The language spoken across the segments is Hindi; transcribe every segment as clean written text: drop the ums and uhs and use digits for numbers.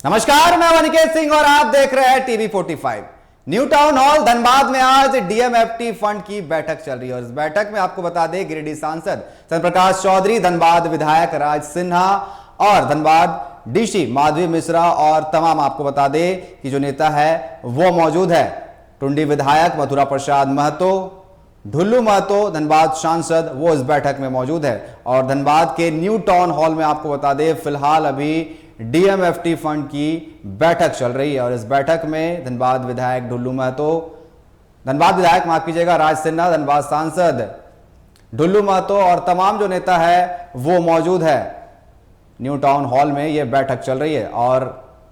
नमस्कार, मैं अनिकेत सिंह और आप देख रहे हैं TV 45। New town hall Dhanbad में आज डीएमएफटी फंड की बैठक चल रही है और इस बैठक में आपको बता दें गिरिडीह सांसद चंद्र प्रकाश चौधरी, धनबाद विधायक राज सिन्हा और धनबाद डीसी माधवी मिश्रा और तमाम आपको बता दें कि जो नेता है वो मौजूद है। टुंडी विधायक मथुरा प्रसाद महतो, ढुल्लू महतो धनबाद सांसद वो इस बैठक में मौजूद है। और धनबाद के न्यू टाउन हॉल में आपको बता दें फिलहाल अभी डीएमएफटी फंड की बैठक चल रही है और इस बैठक में धनबाद विधायक ढुल्लू महतो, धनबाद विधायक माफ कीजिएगा राज सिन्हा, धनबाद सांसद ढुल्लू महतो और तमाम जो नेता है वो मौजूद है। न्यू टाउन हॉल में ये बैठक चल रही है और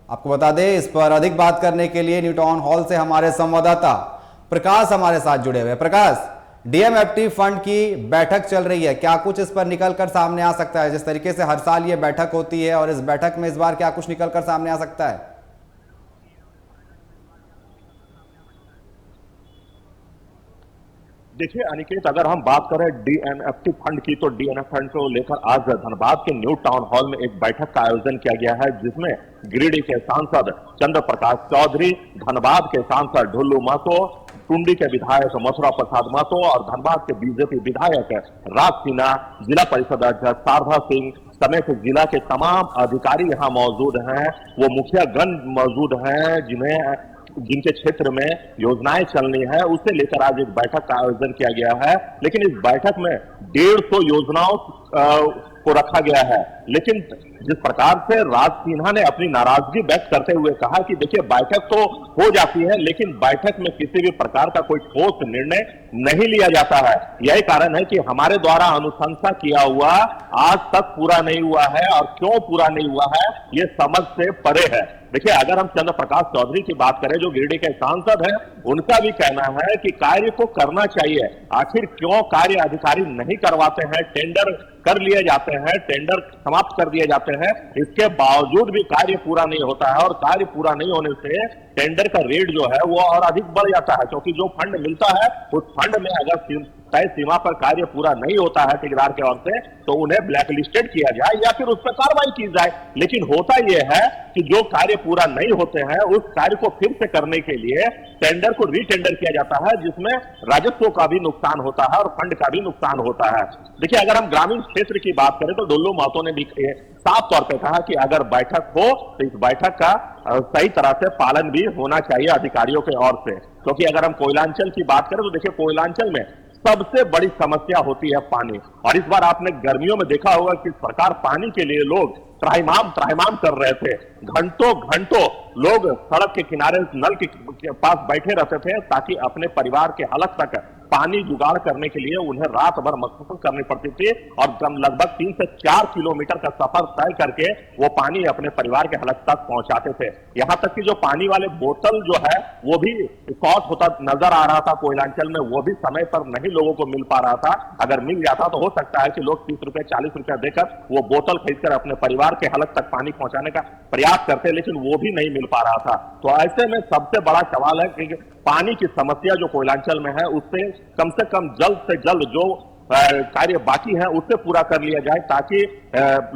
आपको बता दें इस पर अधिक बात करने के लिए न्यू टाउन हॉल से हमारे संवाददाता प्रकाश हमारे साथ जुड़े हुए। प्रकाश, डीएमएफटी फंड की बैठक चल रही है, क्या कुछ इस पर निकलकर सामने आ सकता है? जिस तरीके से हर साल ये बैठक होती है और इस बैठक में इस बार क्या कुछ निकलकर सामने आ सकता है? देखिए अनिकेत, अगर हम बात करें डीएमएफटी फंड की, तो डीएमएफ फंड को लेकर आज धनबाद के न्यू टाउन हॉल में एक बैठक का आयोजन किया गया है, जिसमें गिरिडीह के सांसद चंद्र प्रकाश चौधरी, धनबाद के सांसद ढुल्लू महतो, टुंडी के विधायक मथुरा प्रसाद महतो और धनबाद के बीजेपी विधायक राज सिन्हा, जिला परिषद अध्यक्ष शारदा सिंह समेत जिला के तमाम अधिकारी यहाँ मौजूद हैं। वो मुखियागण मौजूद हैं जिनके क्षेत्र में योजनाएं चलनी है, उसे लेकर आज एक बैठक का आयोजन किया गया है। लेकिन इस बैठक में 150 योजनाओं को रखा गया है। लेकिन जिस प्रकार से राज सिन्हा ने अपनी नाराजगी व्यक्त करते हुए कहा कि देखिए बैठक तो हो जाती है लेकिन बैठक में किसी भी प्रकार का कोई ठोस निर्णय नहीं लिया जाता है। यही कारण है कि हमारे द्वारा अनुशंसा किया हुआ आज तक पूरा नहीं हुआ है और क्यों पूरा नहीं हुआ है ये समझ से परे है। देखिए, अगर हम चंद्र प्रकाश चौधरी की बात करें जो गिरिडीह के सांसद हैं, उनका भी कहना है कि कार्य को करना चाहिए। आखिर क्यों कार्य अधिकारी नहीं करवाते हैं? टेंडर कर लिए जाते हैं, टेंडर समाप्त कर दिए जाते हैं, इसके बावजूद भी कार्य पूरा नहीं होता है और कार्य पूरा नहीं होने से टेंडर का रेट जो है वो और अधिक बढ़ जाता है, क्योंकि जो फंड मिलता है उस फंड में अगर तय सीमा पर कार्य पूरा नहीं होता है ठेकेदार के ओर से, तो उन्हें ब्लैकलिस्टेड किया जाए या फिर उस पर कार्रवाई की जाए। लेकिन होता यह है कि जो कार्य पूरा नहीं होते हैं उस कार्य को फिर से करने के लिए टेंडर को रीटेंडर किया जाता है, जिसमें राजस्व का भी नुकसान होता है और फंड का भी नुकसान होता है। देखिए, अगर हम ग्रामीण क्षेत्र की बात करें तो ढुल्लू महतो ने भी साफ तौर पर कहा कि अगर बैठक हो तो इस बैठक का सही तरह से पालन भी होना चाहिए अधिकारियों के ओर से। क्योंकि अगर हम कोयलांचल की बात करें तो देखिए कोयलांचल में सबसे बड़ी समस्या होती है पानी। और इस बार आपने गर्मियों में देखा होगा कि सरकार पानी के लिए लोग त्राहिमाम कर रहे थे। घंटों घंटों लोग सड़क के किनारे नल के पास बैठे रहते थे ताकि अपने परिवार के हलक तक पानी जुगाड़ करने के लिए उन्हें रात भर मशक्कत करनी पड़ती थी और लगभग 3 से 4 किलोमीटर का सफर तय करके वो पानी अपने परिवार के हलक तक पहुंचाते थे। यहाँ तक कि जो पानी वाले बोतल जो है वो भी शॉर्ट होता नजर आ रहा था कोयलांचल में, वो भी समय पर नहीं लोगों को मिल पा रहा था। अगर मिल जाता तो हो सकता है कि लोग 30 रुपए 40 रुपए देकर वो बोतल खरीदकर अपने परिवार के हलक तक पानी पहुंचाने का प्रयास करते, लेकिन वो भी नहीं मिल पा रहा था। तो ऐसे में सबसे बड़ा सवाल है कि पानी की समस्या जो कोयलांचल में है उससे कम से कम जल्द से जल्द जो कार्य बाकी है उससे पूरा कर लिया जाए ताकि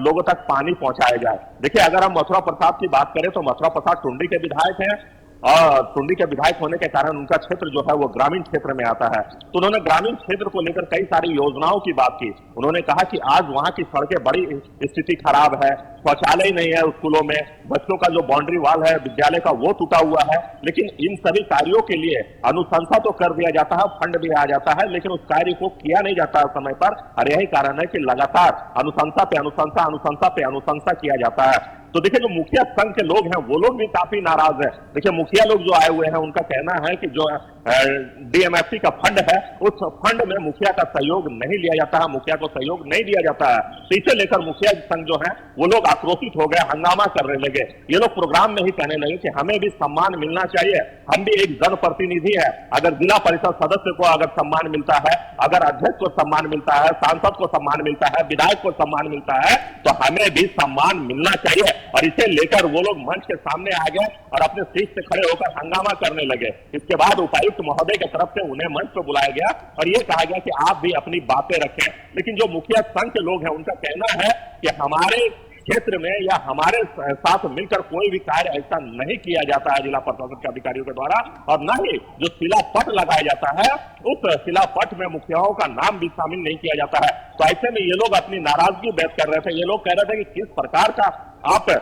लोगों तक पानी पहुंचाया जाए। देखिए, अगर हम मथुरा प्रसाद की बात करें तो मथुरा प्रसाद टुंडी के विधायक हैं और टुंडी के विधायक होने के कारण उनका क्षेत्र जो है वो ग्रामीण क्षेत्र में आता है। तो उन्होंने ग्रामीण क्षेत्र को लेकर कई सारी योजनाओं की बात की। उन्होंने कहा कि आज वहां की सड़कें बड़ी स्थिति खराब है, शौचालय नहीं है स्कूलों में, बच्चों का जो बाउंड्री वॉल है विद्यालय का वो टूटा हुआ है। लेकिन इन सभी कार्यों के लिए अनुशंसा तो कर दिया जाता है, फंड भी आ जाता है, लेकिन उस कार्य को किया नहीं जाता समय पर। और यही कारण है कि लगातार अनुशंसा पे अनुशंसा किया जाता है। तो देखिए, जो मुखिया संघ के लोग हैं वो लोग भी काफी नाराज है। देखिए, मुखिया लोग जो आए हुए हैं उनका कहना है कि जो डीएमएफटी का फंड है उस फंड में मुखिया का सहयोग नहीं लिया जाता है, मुखिया को सहयोग नहीं दिया जाता है। तो इसे लेकर मुखिया संघ जो है वो लोग आक्रोशित हो गए, हंगामा करने लगे। ये लोग प्रोग्राम में ही कहने लगे कि हमें भी सम्मान मिलना चाहिए, हम भी एक जनप्रतिनिधि है। अगर जिला परिषद सदस्य को अगर सम्मान मिलता है, अगर अध्यक्ष को सम्मान मिलता है, सांसद को सम्मान मिलता है, विधायक को सम्मान मिलता है, तो हमें भी सम्मान मिलना चाहिए। और इसे लेकर वो लोग मंच के सामने आ गए और अपने सीट से खड़े होकर हंगामा करने लगे। इसके बाद उपायुक्त महोदय की तरफ से उन्हें मंच पर बुलाया गया और ये कहा गया कि आप भी अपनी बातें रखें। लेकिन जो मुखिया संघ के लोग हैं उनका कहना है कि हमारे क्षेत्र में या हमारे साथ मिलकर कोई भी कार्य ऐसा नहीं किया जाता है जिला प्रशासन के अधिकारियों के द्वारा, और न ही जो शिलापट लगाया जाता है उस शिलापट में मुखियाओं का नाम भी शामिल नहीं किया जाता है। तो ऐसे में ये लोग अपनी नाराजगी व्यक्त कर रहे थे। ये लोग कह रहे थे कि किस प्रकार का आप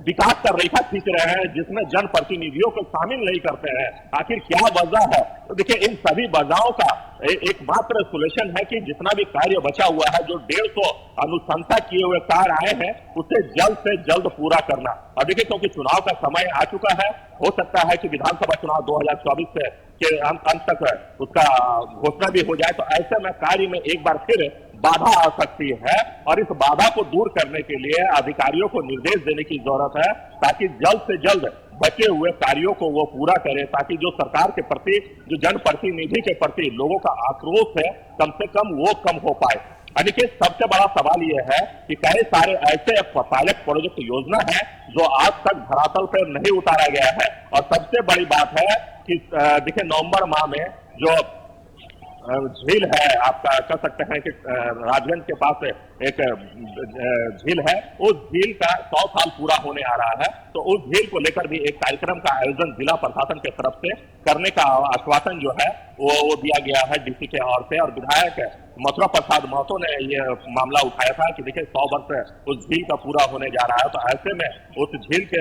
विकास का रेखा खींच रहे हैं जिसमें जनप्रतिनिधियों को शामिल नहीं करते हैं, आखिर क्या वजह है? तो देखिए, इन सभी वजहों का एकमात्र सोल्यूशन है कि जितना भी कार्य बचा हुआ है, जो 150 अनुशंसा किए हुए कार्य आए हैं, उसे जल्द से जल्द पूरा करना। और देखिए, क्योंकि चुनाव का समय आ चुका है, हो सकता है कि विधानसभा चुनाव 2024 के अंत तक उसका घोषणा भी हो जाए, तो ऐसे में कार्य में एक बार फिर बाधा आ सकती है, और इस बाधा को दूर करने के लिए अधिकारियों को निर्देश देने की जरूरत है ताकि जल्द से जल्द बचे हुए कार्यों को वो पूरा करें, ताकि जो सरकार के प्रति, जो जनप्रतिनिधि के प्रति लोगों का आक्रोश है, कम से कम वो कम हो पाए। अनिकेत, सबसे बड़ा सवाल यह है कि कई सारे ऐसे पायलट प्रोजेक्ट योजना है जो आज तक धरातल पर नहीं उतारा गया है, और सबसे बड़ी बात है कि देखिए, नवंबर माह में जो झील है, आपका कह सकते हैं कि राजगंज के पास एक झील है, उस झील का 100 साल पूरा होने आ रहा है। तो उस झील को लेकर भी एक कार्यक्रम का आयोजन जिला प्रशासन की तरफ से करने का आश्वासन जो है वो दिया गया है डीसी के ओर से, और विधायक मथुरा प्रसाद महतो ने ये मामला उठाया था कि देखिए, 100 वर्ष उस झील का पूरा होने जा रहा है, तो ऐसे में उस झील के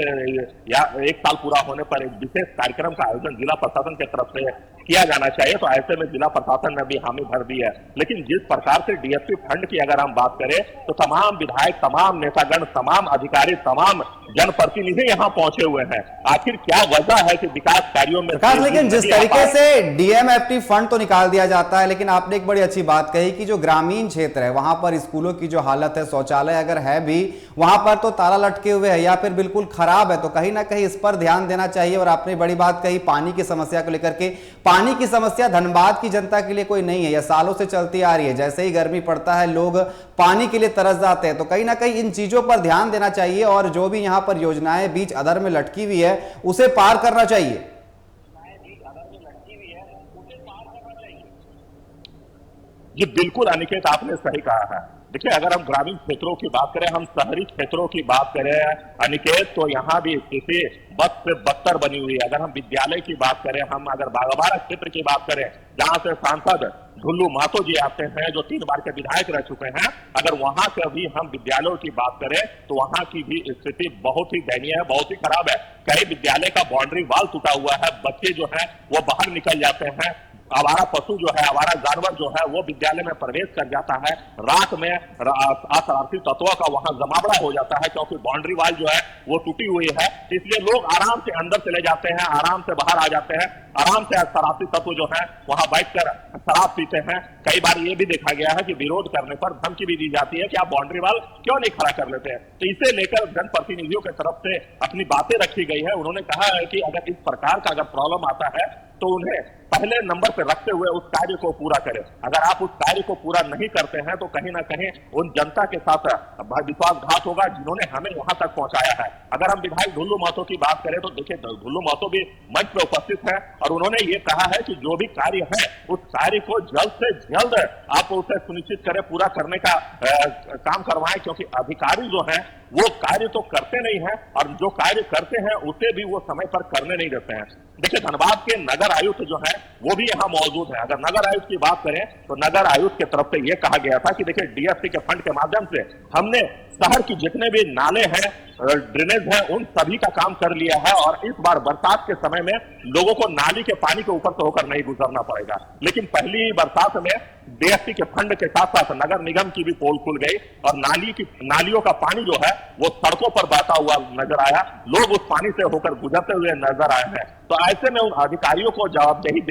1 साल पूरा होने पर एक विशेष कार्यक्रम का आयोजन जिला प्रशासन की तरफ से किया जाना चाहिए। तो ऐसे में जिला प्रशासन ने भी हामी भर दी है। लेकिन जिस प्रकार से डीएफटी फंड की अगर हम बात करें, तो तमाम विधायक, तमाम नेतागण, तमाम अधिकारी, तमाम जनप्रतिनिधि यहाँ पहुंचे हुए हैं। आखिर क्या वजह है कि विकास कार्यों में? लेकिन जिस तरीके से डीएमएफटी फंड तो निकाल दिया जाता है, लेकिन आपने एक बड़ी अच्छी बात कही कि जो ग्रामीण क्षेत्र है वहां पर स्कूलों की जो हालत है, शौचालय अगर है भी वहां पर तो ताला लटके हुए है या फिर बिल्कुल खराब है, तो कहीं ना कहीं इस पर ध्यान देना चाहिए। और आपने बड़ी बात कही पानी की समस्या को लेकर के। पानी की समस्या धनबाद की जनता के लिए कोई नहीं है, यह सालों से चलती आ रही है। जैसे ही गर्मी पड़ता है लोग पानी के लिए तरस जाते हैं, तो कहीं ना कहीं इन चीजों पर ध्यान देना चाहिए, और जो भी यहां पर योजनाएं बीच अधर में लटकी हुई है उसे पार करना चाहिए। जी बिल्कुल अनिकेत, आपने सही कहा है। देखिए, अगर हम ग्रामीण क्षेत्रों की बात करें, हम शहरी क्षेत्रों की बात करें अनिकेत, तो यहाँ भी स्थिति बद से बदतर बनी हुई है। अगर हम विद्यालय की बात करें, हम अगर बागबाड़ा क्षेत्र की बात करें, जहाँ से सांसद ढुल्लू महतो जी आते हैं, जो 3 बार के विधायक रह चुके हैं, अगर वहां से भी हम विद्यालयों की बात करें तो वहां की भी स्थिति बहुत ही दयनीय है, बहुत ही खराब है। कई विद्यालय का बाउंड्री वॉल टूटा हुआ है, बच्चे जो है वो बाहर निकल जाते हैं, आवारा पशु जो है, आवारा जानवर जो है वो विद्यालय में प्रवेश कर जाता है, रात में अशरारती तत्वों का वहां जमावड़ा हो जाता है, क्योंकि बाउंड्री वॉल जो है वो टूटी हुई है। इसलिए लोग आराम से अंदर चले जाते हैं, आराम से बाहर आ जाते हैं, आराम से शरारती तत्व जो है वहां बैठकर शराब पीते हैं। कई बार ये भी देखा गया है कि विरोध करने पर धमकी भी दी जाती है कि आप बाउंड्री वॉल क्यों नहीं खड़ा कर लेते हैं। तो इसे लेकर जनप्रतिनिधियों की तरफ से अपनी बातें रखी गई है। उन्होंने कहा है कि अगर इस प्रकार का अगर प्रॉब्लम आता है तो उन्हें पहले नंबर पर रखते हुए उस कार्य को पूरा करें। अगर आप उस कार्य को पूरा नहीं करते हैं तो कहीं ना कहीं उन जनता के साथ विश्वासघात होगा जिन्होंने हमें यहाँ तक पहुंचाया है। अगर हम विधायक ढुल्लू महतो की बात करें तो देखिए, ढुल्लू महतो भी मंच पर उपस्थित है, और उन्होंने ये कहा है कि जो भी कार्य है उस कार्य को जल्द से जल्द आप उसे सुनिश्चित करें, पूरा करने का काम करवाएं, क्योंकि अधिकारी जो है वो कार्य तो करते नहीं है, और जो कार्य करते हैं उसे भी वो समय पर करने नहीं देते हैं। देखिए, धनबाद के नगर आयुक्त जो है वो भी यहाँ मौजूद है। अगर नगर आयुक्त की बात करें तो नगर आयुक्त की तरफ से ये कहा गया था कि देखिए, डीएफटी के फंड के माध्यम से हमने शहर की जितने भी नाले हैं, ड्रेनेज है, उन सभी का काम कर लिया है, और इस बार बरसात के समय में लोगों को नाली के पानी के ऊपर से होकर नहीं गुजरना पड़ेगा। लेकिन पहली ही बरसात में डीएफटी के फंड के साथ साथ नगर निगम की भी पोल खुल गई, और नालियों का पानी जो है वो सड़कों पर बहता हुआ नजर आया, लोग उस पानी से होकर गुजरते हुए नजर आए हैं। तो ऐसे में उन अधिकारियों को जवाबदेही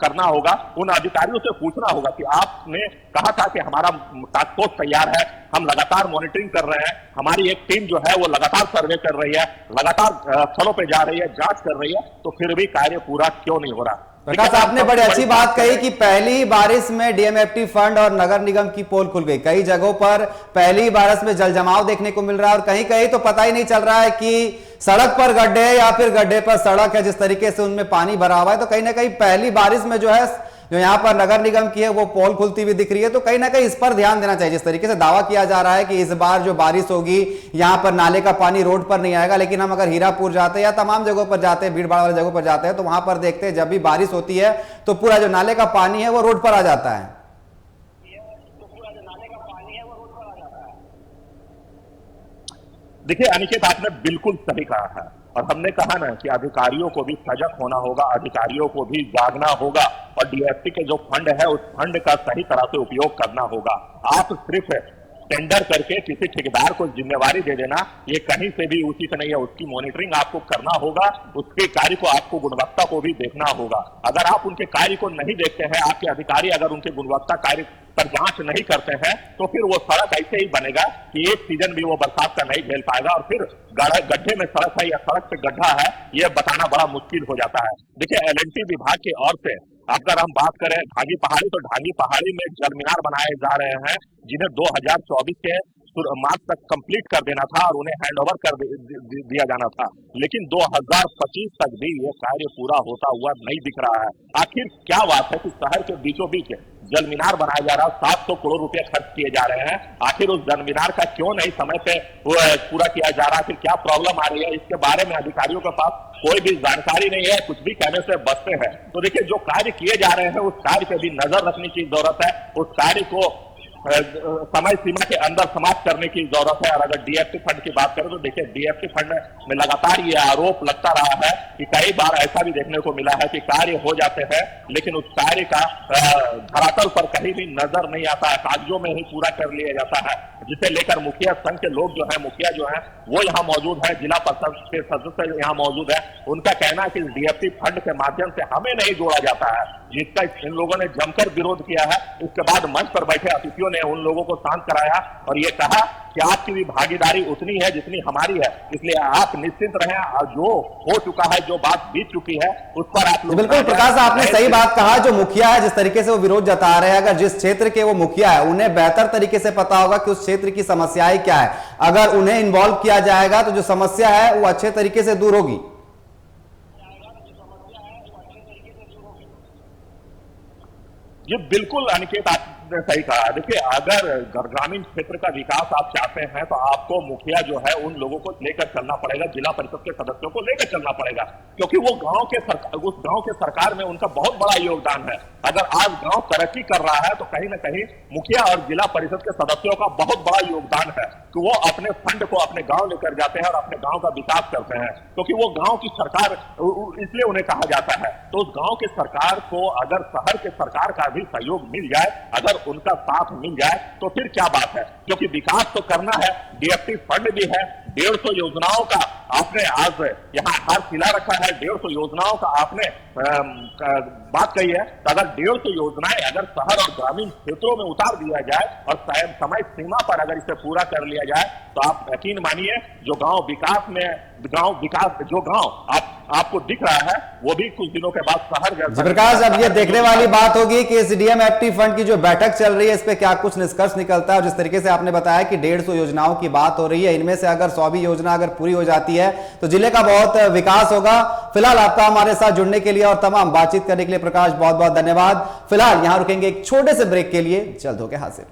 करना होगा, उन अधिकारियों से पूछना होगा कि आपने कहा था कि हमारा टास्क फोर्स तैयार है, हम लगातार मॉनिटरिंग कर रहे हैं, हमारी एक टीम जो है वो लगातार सर्वे कर रही है, लगातार स्थलों पे जा रही है, जांच कर रही है, तो फिर भी कार्य पूरा क्यों नहीं हो रहा? प्रकाश, आपने बड़ी अच्छी बात कही कि पहली बारिश में डीएमएफटी फंड और नगर निगम की पोल खुल गई। कई जगहों पर पहली बारिश में जल जमाव देखने को मिल रहा है, और कहीं कहीं तो पता ही नहीं चल रहा है कि सड़क पर गड्ढे या फिर गड्ढे पर सड़क है, जिस तरीके से उनमें पानी भरा हुआ है। तो कहीं ना कहीं पहली बारिश में जो है जो यहाँ पर नगर निगम की है वो पोल खुलती हुई दिख रही है। तो कहीं ना कहीं इस पर ध्यान देना चाहिए। जिस तरीके से दावा किया जा रहा है कि इस बार जो बारिश होगी यहाँ पर नाले का पानी रोड पर नहीं आएगा, लेकिन हम अगर हीरापुर जाते हैं या तमाम जगहों पर जाते हैं, भीड़ भाड़ वाली जगहों पर जाते हैं, तो वहां पर देखते हैं जब भी बारिश होती है तो पूरा जो नाले का पानी है वो रोड पर आ जाता है। देखिए अनिकेत, आपने बिल्कुल सही कहा है और हमने कहा ना कि अधिकारियों को भी सजग होना होगा, अधिकारियों को भी जागना होगा और डीएफटी के जो फंड है उस फंड का सही तरह से उपयोग करना होगा। आप सिर्फ टेंडर करके किसी ठेकेदार को जिम्मेवारी दे देना ये कहीं से भी उचित नहीं है। उसकी मॉनिटरिंग आपको करना होगा, उसके कार्य को आपको गुणवत्ता को भी देखना होगा। अगर आप उनके कार्य को नहीं देखते हैं, आपके अधिकारी अगर उनके गुणवत्ता कार्य पर जांच नहीं करते हैं, तो फिर वो सड़क ऐसे ही बनेगा कि एक सीजन भी वो बरसात का नहीं झेल पाएगा और फिर गड्ढे में सड़क है या सड़क पे गड्ढा है ये बताना बड़ा मुश्किल हो जाता है। देखिए एलएनटी विभाग की ओर से अगर हम बात करें ढांगी पहाड़ी, तो ढांगी पहाड़ी में जल मीनार बनाए जा रहे हैं जिन्हें 2024 के मार्च तक कंप्लीट कर देना था और उन्हें हैंडओवर कर दिया जाना था, लेकिन 2025 तक भी ये कार्य पूरा होता हुआ नहीं दिख रहा है। आखिर क्या बात है कि शहर के बीचों बीच जल मीनार बनाया जा रहा है, 700 करोड़ रुपए खर्च किए जा रहे हैं, आखिर उस जल मीनार का क्यों नहीं समय पे पूरा किया जा रहा है? फिर क्या प्रॉब्लम आ रही है? इसके बारे में अधिकारियों के पास कोई भी जानकारी नहीं है, कुछ भी कहने से बचते हैं। तो देखिए जो कार्य किए जा रहे हैं उस कार्य पे भी नजर रखने की जरूरत है, उस कार्य को समय सीमा के अंदर समाप्त करने की जरूरत है। और अगर डीएफटी फंड की बात करें तो देखिए डीएफटी फंड में लगातार ये आरोप लगता रहा है कि कई बार ऐसा भी देखने को मिला है कि कार्य हो जाते हैं लेकिन उस कार्य का धरातल पर कहीं भी नजर नहीं आता है, कागजों में ही पूरा कर लिया जाता है, जिसे लेकर मुखिया संघ के लोग जो है, मुखिया जो है वो यहाँ मौजूद है, जिला परिषद के सदस्य यहाँ मौजूद है। उनका कहना है कि डीएफटी फंड के माध्यम से हमें नहीं जोड़ा जाता है, जिसका इन लोगों ने जमकर विरोध किया है। इसके बाद मंच पर बैठे अतिथियों ने उन लोगों को शांत कराया और ये कहा कि आपकी भी भागीदारी उतनी है जितनी हमारी है, इसलिए आप निश्चिंत रहें और जो हो चुका है, जो बात बीत चुकी है उस पर आप लोग। बिल्कुल प्रकाश, आपने सही बात कहा। जो मुखिया है जिस तरीके से वो विरोध जता रहे हैं, अगर जिस क्षेत्र के वो मुखिया है उन्हें बेहतर तरीके से पता होगा कि उस क्षेत्र की समस्याएं क्या है। अगर उन्हें इन्वॉल्व किया जाएगा तो जो समस्या है वो अच्छे तरीके से दूर होगी। ये बिल्कुल अनिकेत आपने सही कहा। देखिए अगर ग्रामीण क्षेत्र का विकास आप चाहते हैं तो आपको मुखिया जो है उन लोगों को लेकर चलना पड़ेगा, जिला परिषद के सदस्यों को लेकर चलना पड़ेगा, क्योंकि वो उस गांव के सरकार में उनका बहुत बड़ा योगदान है। अगर आज गांव तरक्की कर रहा है तो कहीं ना कहीं मुखिया और जिला परिषद के सदस्यों का बहुत बड़ा योगदान है कि वो अपने फंड को अपने गांव लेकर जाते हैं और अपने गांव का विकास करते हैं, क्योंकि वो गांव की सरकार इसलिए उन्हें कहा जाता है। तो उस गांव के सरकार को अगर शहर के सरकार का भी सहयोग मिल जाए, अगर उनका साथ मिल जाए तो फिर क्या बात है, क्योंकि विकास तो करना है। डीएफटी फंड भी है, 150 योजनाओं का आपने आज यहाँ हार खिला रखा है, 150 योजनाओं का आपने बात कही है। तो अगर 150 योजनाएं अगर शहर और ग्रामीण क्षेत्रों में उतार दिया जाए और समय सीमा पर अगर इसे पूरा कर लिया जाए तो आप यकीन मानिए जो गांव आपको दिख रहा है वो भी कुछ दिनों के बाद शहर जैसा। प्रकाश, अब ये देखने वाली बात होगी कि इस डीएमएफटी फंड की जो बैठक चल रही है इस पे क्या कुछ निष्कर्ष निकलता है। और जिस तरीके से आपने बताया कि 150 योजनाओं की बात हो रही है, इनमें से अगर 100 भी योजना अगर पूरी हो जाती है तो जिले का बहुत विकास होगा। फिलहाल आपका हमारे साथ जुड़ने के लिए और तमाम बातचीत करने के लिए प्रकाश बहुत बहुत धन्यवाद। फिलहाल यहां रुकेंगे एक छोटे से ब्रेक के लिए, जल्द होके हाजिर।